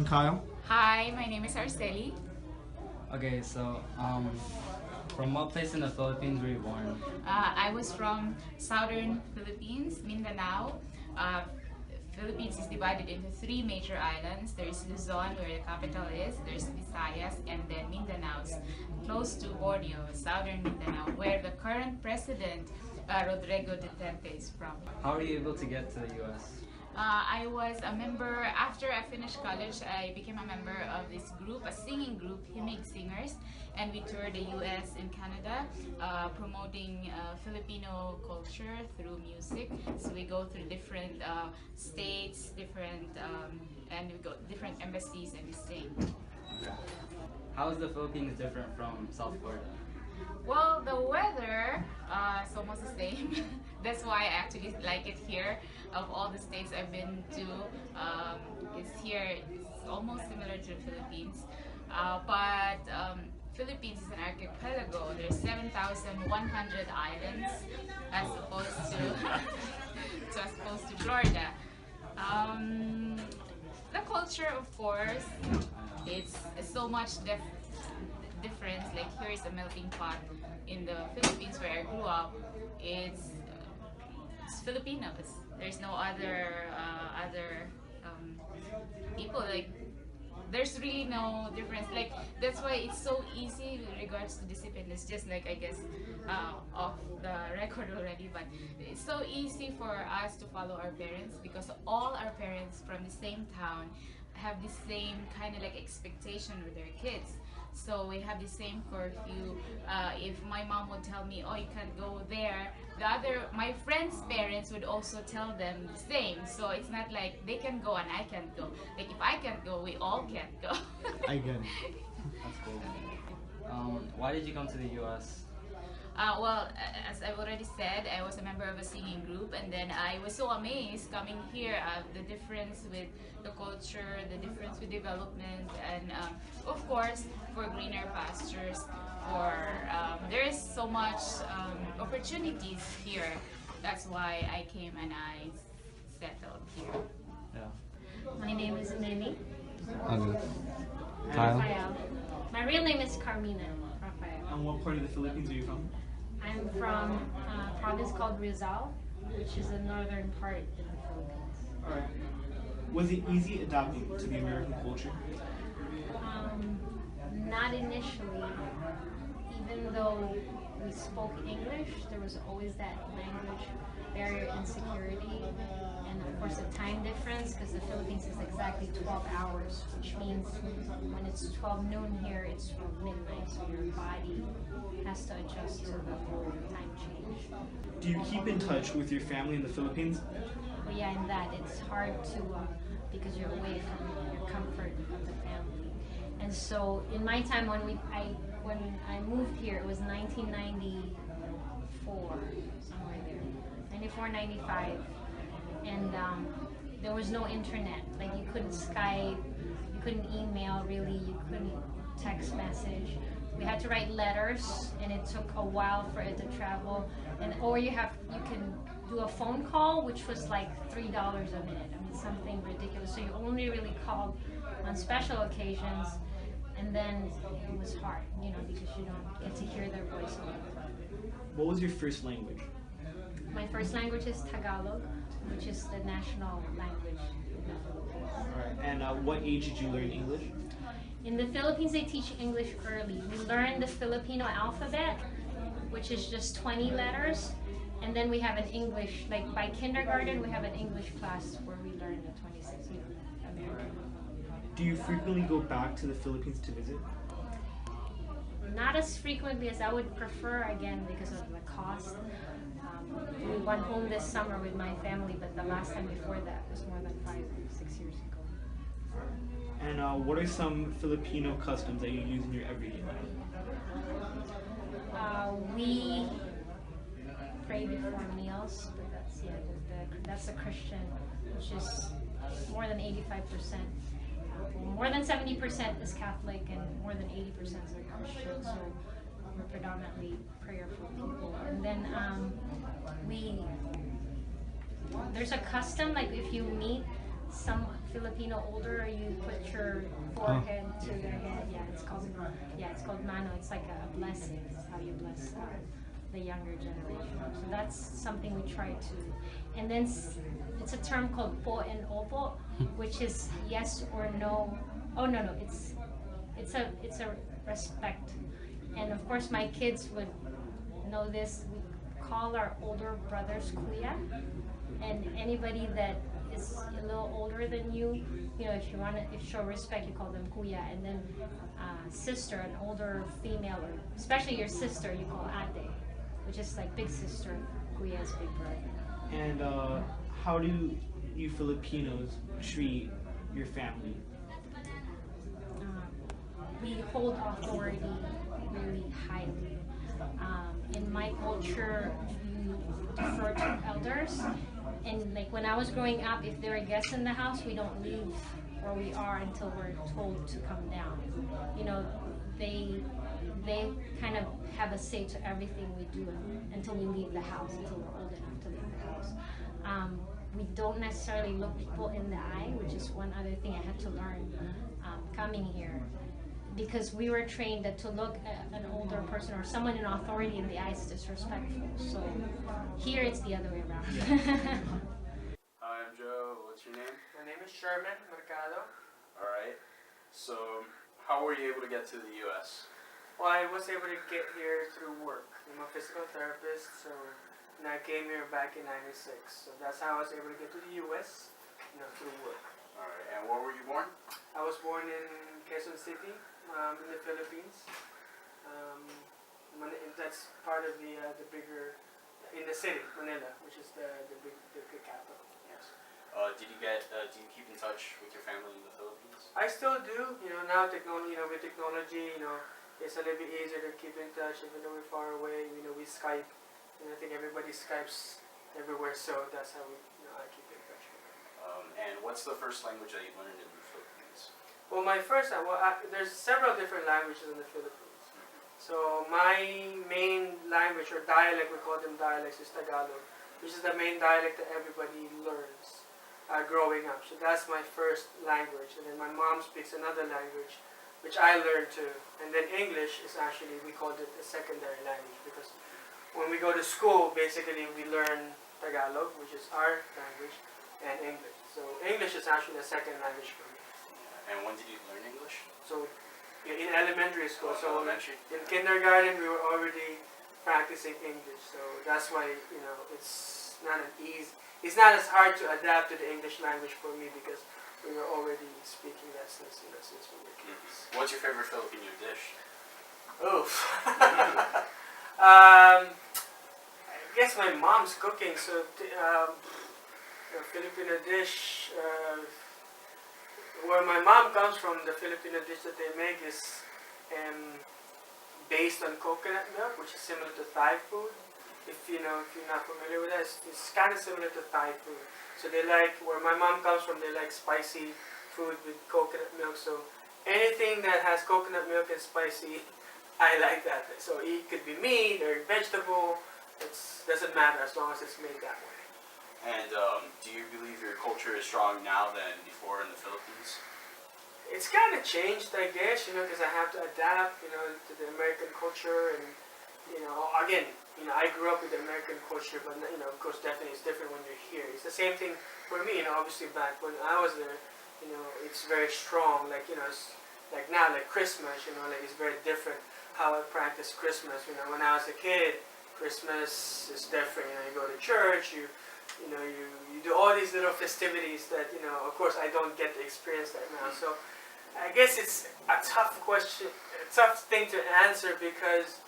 Kyle. Hi, my name is Arceli. Okay, so from what place in the Philippines were you born? I was from southern Philippines, Mindanao. Philippines is divided into three major islands. There's Luzon, where the capital is. There's Visayas, and then Mindanao's close to Borneo, southern Mindanao, where the current president, Rodrigo Duterte, is from. How were you able to get to the U.S.? I was a member, after I finished college, I became a member of this group, a singing group, Himig Singers, and we toured the US and Canada, promoting Filipino culture through music. So we go through different states, and we go different embassies and we sing. Okay. How is the Philippines different from South Florida? Well, the weather is almost the same. That's why I actually like it here. Of all the states I've been to, it's almost similar to the Philippines. But Philippines is an archipelago. There's 7,100 islands as opposed to as opposed to Florida. The culture, of course, it's so much difference. Like here is a melting pot. In the Philippines where I grew up, it's Filipinos. There's no other people. Like there's really no difference. Like that's why it's so easy with regards to discipline. It's just like I guess off the record already, but it's so easy for us to follow our parents because all our parents from the same town have the same kind of like expectation with their kids. So we have the same curfew. If my mom would tell me, "Oh, you can't go there," my friends' parents would also tell them the same. So it's not like they can go and I can't go. Like if I can't go, we all can't go. I get it. That's cool. Why did you come to the U.S.? Well, as I've already said, I was a member of a singing group, and then I was so amazed coming here, the difference with the culture, the difference with development, and of course, for greener pastures, there is so much opportunities here. That's why I came and I settled here. Yeah. My name is Nemi. Okay. Kyle. Rafael. My real name is Carmina Rafael. And what part of the Philippines are you from? I'm from a province called Rizal, which is the northern part in the Philippines. Alright. Was it easy adapting to the American culture? Not initially. Even though we spoke English, there was always that language barrier insecurity, and of course the time difference, because the Philippines is exactly 12 hours, which means when it's 12 noon here, it's midnight, so your body has to adjust to the whole time change. Do you keep in touch with your family in the Philippines? But yeah, in that it's hard to, because you're away from your comfort of the family. And so in my time when I moved here, it was 1994, somewhere there, 94, 95, and there was no internet. Like you couldn't Skype, you couldn't email really, you couldn't text message. We had to write letters, and it took a while for it to travel. Or you can do a phone call, which was like $3 a minute. I mean, something ridiculous. So you only really called on special occasions, and then it was hard, because you don't get to hear their voice. What was your first language? My first language is Tagalog, which is the national language in the Philippines. Alright. And what age did you learn English? In the Philippines, they teach English early. We learn the Filipino alphabet, which is just 20 letters, and then we have an English, like by kindergarten, we have an English class where we learn the 26 American. Do you frequently go back to the Philippines to visit? Not as frequently as I would prefer, again, because of the cost. We went home this summer with my family, but the last time before that was more than 5 or 6 years ago. And what are some Filipino customs that you use in your everyday life? We pray before meals, but that's a Christian, which is more than 85%. More than 70% is Catholic, and more than 80% are Christian. So we're predominantly prayerful people. And then there's a custom, like if you meet some Filipino older, you put your forehead to their head. It's called mano. It's like a blessing. It's how you bless the younger generation. So that's something we try to. And then it's a term called po and opo, which is yes or no. Oh no, it's a respect. And of course my kids would know this. We call our older brothers kuya, and anybody that is a little older than you, if you want to show respect, you call them kuya. And then sister, an older female, or especially your sister, you call ate, which is like big sister. Kuya is big brother. And how do you Filipinos treat your family? We hold authority really highly. In my culture, you defer to elders. And like when I was growing up, if there are guests in the house, we don't leave where we are until we're told to come down. They kind of have a say to everything we do until we leave the house, until we're old enough to leave the house. We don't necessarily look people in the eye, which is one other thing I had to learn coming here. Because we were trained that to look at an older person or someone in authority in the eye is disrespectful. So here it's the other way around. Hi, I'm Joe. What's your name? My name is Sherman Mercado. All right. So, how were you able to get to the U.S.? Well, I was able to get here through work. I'm a physical therapist, and I came here back in '96. So that's how I was able to get to the U.S. Through work. All right. And where were you born? I was born in Quezon City, in the Philippines. That's part of the bigger, in the city, Manila, which is the big capital. Yes. Do you keep in touch with your family in the Philippines? I still do. Now technology, with technology, it's a little bit easier to keep in touch, even though we're far away. We Skype, and I think everybody Skypes everywhere, so that's how I keep in touch with them. And what's the first language that you learned in the Philippines? Well, there's several different languages in the Philippines. So my main language, or dialect, we call them dialects, is Tagalog, which is the main dialect that everybody learns growing up. So that's my first language. And then my mom speaks another language, which I learned too. And then English is actually, we called it a secondary language, because when we go to school, basically we learn Tagalog, which is our language, and English. So English is actually the second language for me. And when did you learn English? So in elementary school, so elementary. in kindergarten we were already practicing English. So that's why it's not as hard to adapt to the English language for me, because we were already speaking that since we were kids. What's your favorite Filipino dish? Oof. I guess my mom's cooking. So a Filipino dish. Where my mom comes from, the Filipino dish that they make is based on coconut milk, which is similar to Thai food. If you're not familiar with that, it's kind of similar to Thai food. So where my mom comes from, they like spicy food with coconut milk. So anything that has coconut milk and spicy, I like that. So it could be meat or vegetable. It doesn't matter as long as it's made that way. And do you believe your culture is strong now than before in the Philippines? It's kind of changed, I guess, because I have to adapt, to the American culture, and again, I grew up with the American culture, but of course, definitely it's different when you're here. It's the same thing for me, obviously back when I was there, it's very strong. It's like now, like Christmas, it's very different how I practice Christmas. When I was a kid, Christmas is different. You go to church, you do all these little festivities that, of course I don't get to experience that now. So I guess it's a tough question, a tough thing to answer, because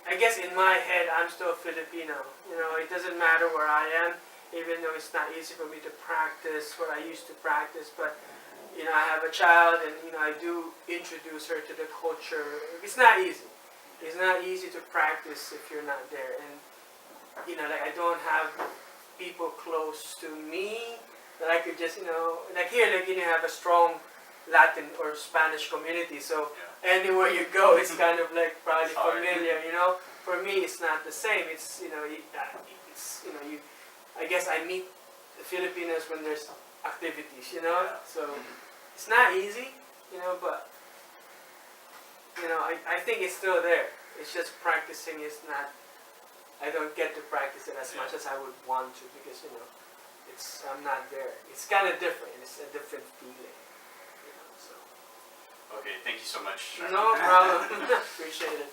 I guess in my head I'm still Filipino. It doesn't matter where I am, even though it's not easy for me to practice what I used to practice. But I have a child, and I do introduce her to the culture. It's not easy. It's not easy to practice if you're not there. And I don't have people close to me that I could just, you have a strong Latin or Spanish community, so anywhere you go, it's kind of like probably familiar, For me, it's not the same. It's, I guess I meet the Filipinos when there's activities, you know. So it's not easy, you know, but you know, I think it's still there. It's just practicing is not. I don't get to practice it as much as I would want to because you know, I'm not there. It's kind of different. It's a different feeling, you know. So Okay, thank you so much. no problem. Appreciate it.